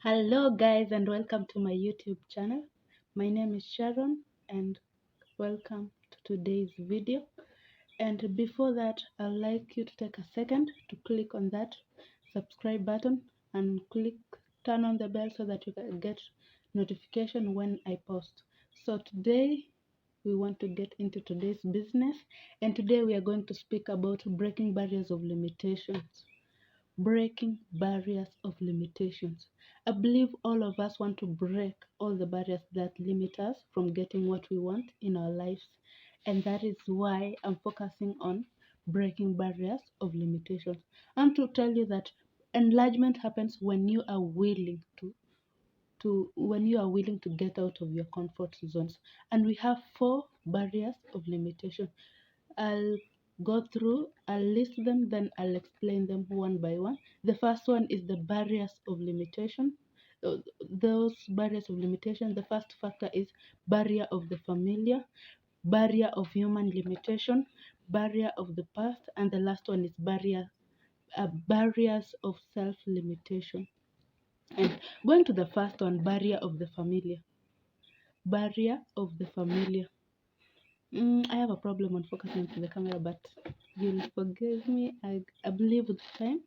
Hello guys and welcome to my YouTube channel. My name is Sharon and welcome to today's video. And before that, I'd like you to take a second to click on that subscribe button and turn on the bell so that you can get notification when I post. So today we want to get into today's business, and today we are going to speak about breaking barriers of limitations. Breaking barriers of limitations. I believe all of us want to break all the barriers that limit us from getting what we want in our lives. And that is why I'm focusing on breaking barriers of limitations. And to tell you that enlargement happens when you are willing to get out of your comfort zones. And we have 4 barriers of limitation. I'll I'll list them, then I'll explain them one by one. The first one is the barriers of limitation. Those barriers of limitation, the first factor is barrier of the familiar, barrier of human limitation, barrier of the past, and the last one is barriers of self-limitation. And going to the first one, barrier of the familiar. Barrier of the familiar. I have a problem on focusing to the camera, but you'll forgive me. I believe with time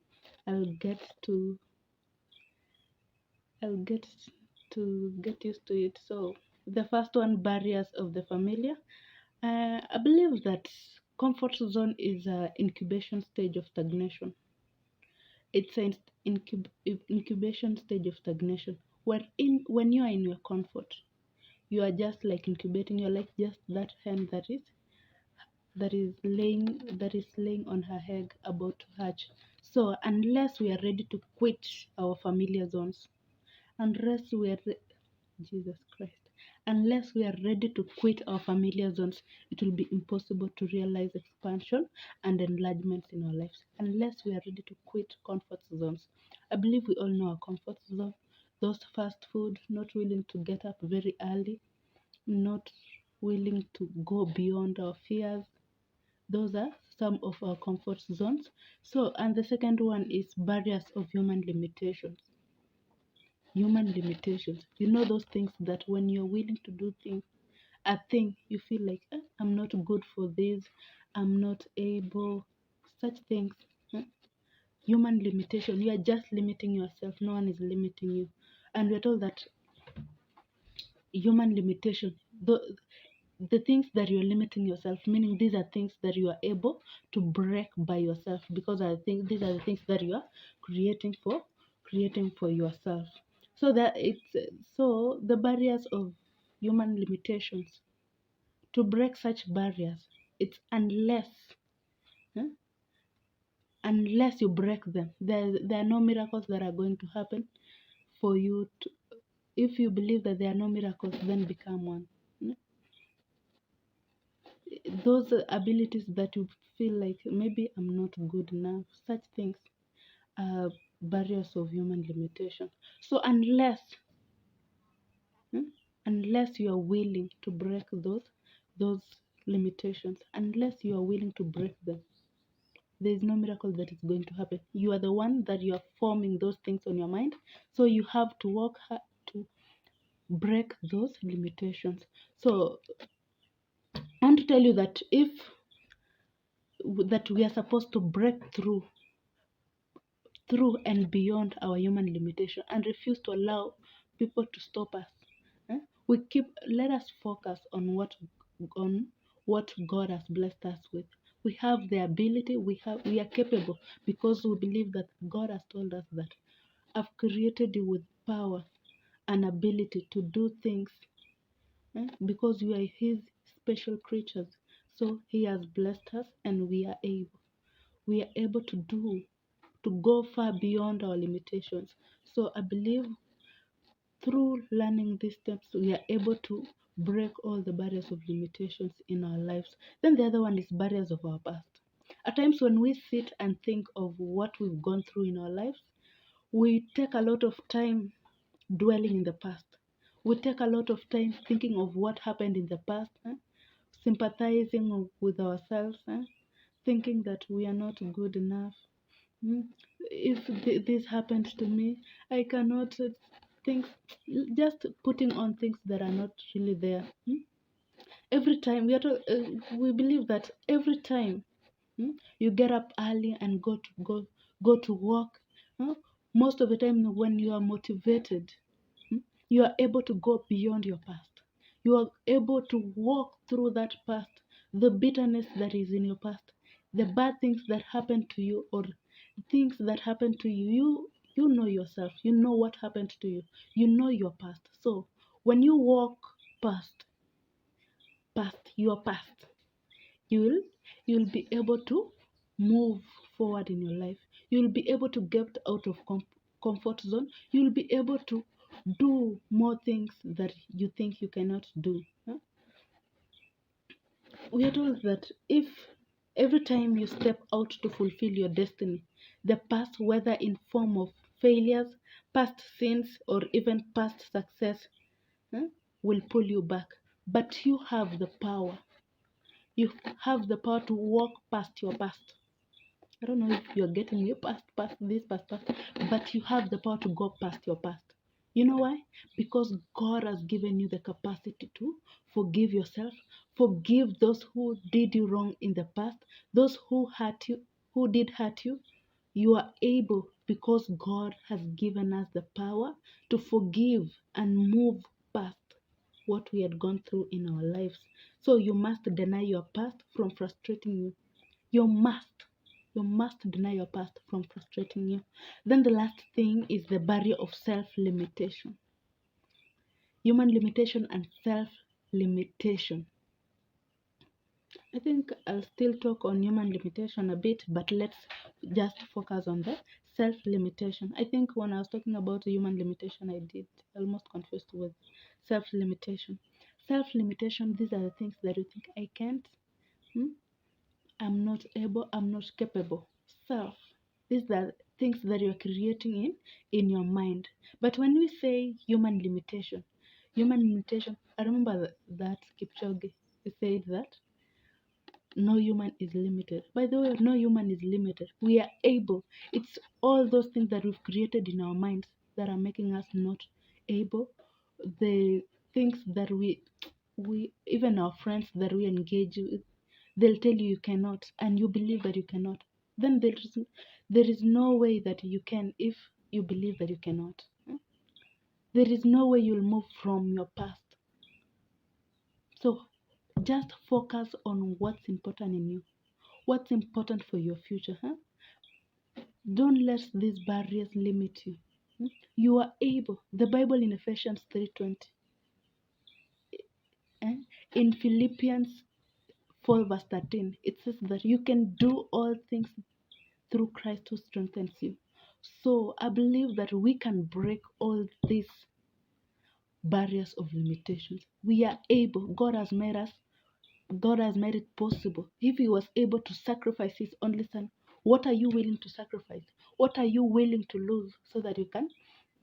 I'll get to I'll get used to it. So the first one, barriers of the familiar. I believe that comfort zone is an incubation stage of stagnation. It's an incubation stage of stagnation. When you are in your comfort, you are just like incubating. You're like just that hen that is laying on her egg about to hatch. So unless we are ready to quit our familiar zones, unless we are Jesus Christ, unless we are ready to quit our familiar zones, it will be impossible to realize expansion and enlargement in our lives. Unless we are ready to quit comfort zones. I believe we all know our comfort zone. Those fast food, not willing to get up very early, not willing to go beyond our fears. Those are some of our comfort zones. So, and the second one is barriers of human limitations. Human limitations. You know those things that when you're willing to do a thing, you feel like I'm not good for this, I'm not able. Such things. Human limitation. You are just limiting yourself. No one is limiting you. And we're told that human limitation. The things that you're limiting yourself, meaning these are things that you are able to break by yourself, because I think these are the things that you are creating for yourself. So that it's so the barriers of human limitations. To break such barriers, it's huh, unless you break them, there are no miracles that are going to happen for you to. If you believe that there are no miracles, then become one. Those abilities that you feel like maybe I'm not good enough, such things are barriers of human limitation. So unless you are willing to break those limitations, unless you are willing to break them, there is no miracle that is going to happen. You are the one that you are forming those things on your mind, so you have to work hard to break those limitations. So I want to tell you that we are supposed to break through and beyond our human limitation and refuse to allow people to stop us. Let us focus on what God has blessed us with. We have the ability, we are capable, because we believe that God has told us that I've created you with power and ability to do things, because we are his special creatures. So he has blessed us, and we are able to go far beyond our limitations. So I believe through learning these steps, we are able to break all the barriers of limitations in our lives. Then the other one is barriers of our past. At times when we sit and think of what we've gone through in our lives, we take a lot of time dwelling in the past. We take a lot of time thinking of what happened in the past, sympathizing with ourselves, thinking that we are not good enough. If this happened to me, I cannot. things, just putting on things that are not really there. Every time we believe that every time you get up early and go to work, huh? Most of the time when you are motivated, you are able to go beyond your past. You are able to walk through that past, the bitterness that is in your past, the bad things that happened to you, or things that happened to you. You know yourself. You know what happened to you. You know your past. So when you walk past your past, you'll you'll be able to move forward in your life. You'll be able to get out of comfort zone. You'll be able to do more things that you think you cannot do, huh? We are told that if every time you step out to fulfill your destiny, the past, whether in form of failures, past sins, or even past success, huh, will pull you back. But you have the power. You have the power to walk past your past. I don't know if you're getting me, past this, past, but you have the power to go past your past. You know why? Because God has given you the capacity to forgive yourself, forgive those who did you wrong in the past, those who hurt you, who did hurt you. You are able, because God has given us the power to forgive and move past what we had gone through in our lives. So you must deny your past from frustrating you. You must deny your past from frustrating you. Then the last thing is the barrier of self-limitation. Human limitation and self-limitation. I think I'll still talk on human limitation a bit, but let's just focus on the self-limitation. I think when I was talking about human limitation, I did almost confused with self-limitation. Self-limitation, these are the things that you think I can't, I'm not able, I'm not capable. Self. These are things that you're creating in your mind. But when we say human limitation, I remember that Kipchoge said that no human is limited. By the way, no human is limited. We are able. It's all those things that we've created in our minds that are making us not able. The things that we even our friends that we engage with, they'll tell you you cannot, and you believe that you cannot. Then there is no way that you can if you believe that you cannot. There is no way you'll move from your past. So just focus on what's important in you, what's important for your future. Don't let these barriers limit you. You are able. The Bible in Ephesians 3:20, in Philippians 4 verse 13, it says that you can do all things through Christ who strengthens you. So I believe that we can break all these barriers of limitations. We are able. God has made it possible. If He was able to sacrifice His only Son, what are you willing to sacrifice? What are you willing to lose so that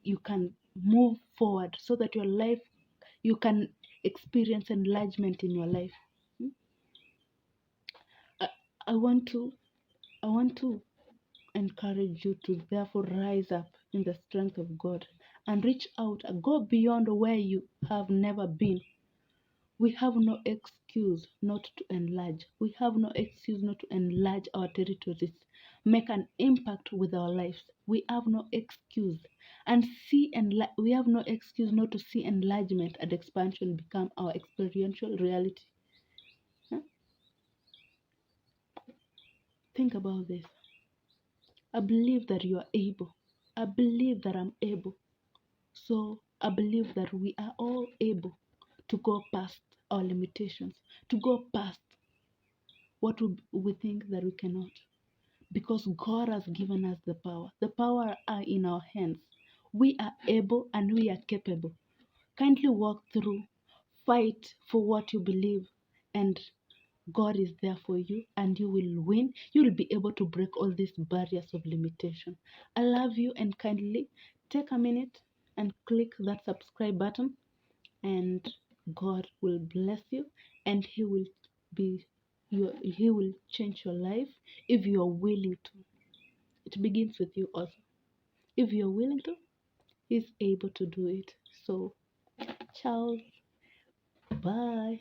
you can move forward, so that your life, you can experience enlargement in your life? I, I want to encourage you to therefore rise up in the strength of God and reach out and go beyond where you have never been. We have no excuse not to enlarge. We have no excuse not to enlarge our territories, make an impact with our lives. We have no excuse. And we have no excuse not to see enlargement and expansion become our experiential reality. Huh? Think about this. I believe that you are able. I believe that I'm able. So I believe that we are all able to go past our limitations, to go past what we think that we cannot. Because God has given us the power. The power are in our hands. We are able and we are capable. Kindly walk through, fight for what you believe, and God is there for you, and you will win. You will be able to break all these barriers of limitation. I love you, and kindly take a minute and click that subscribe button, and God will bless you, and He will change your life if you are willing to. It begins with you also. If you are willing to, He's able to do it. So, ciao. Bye.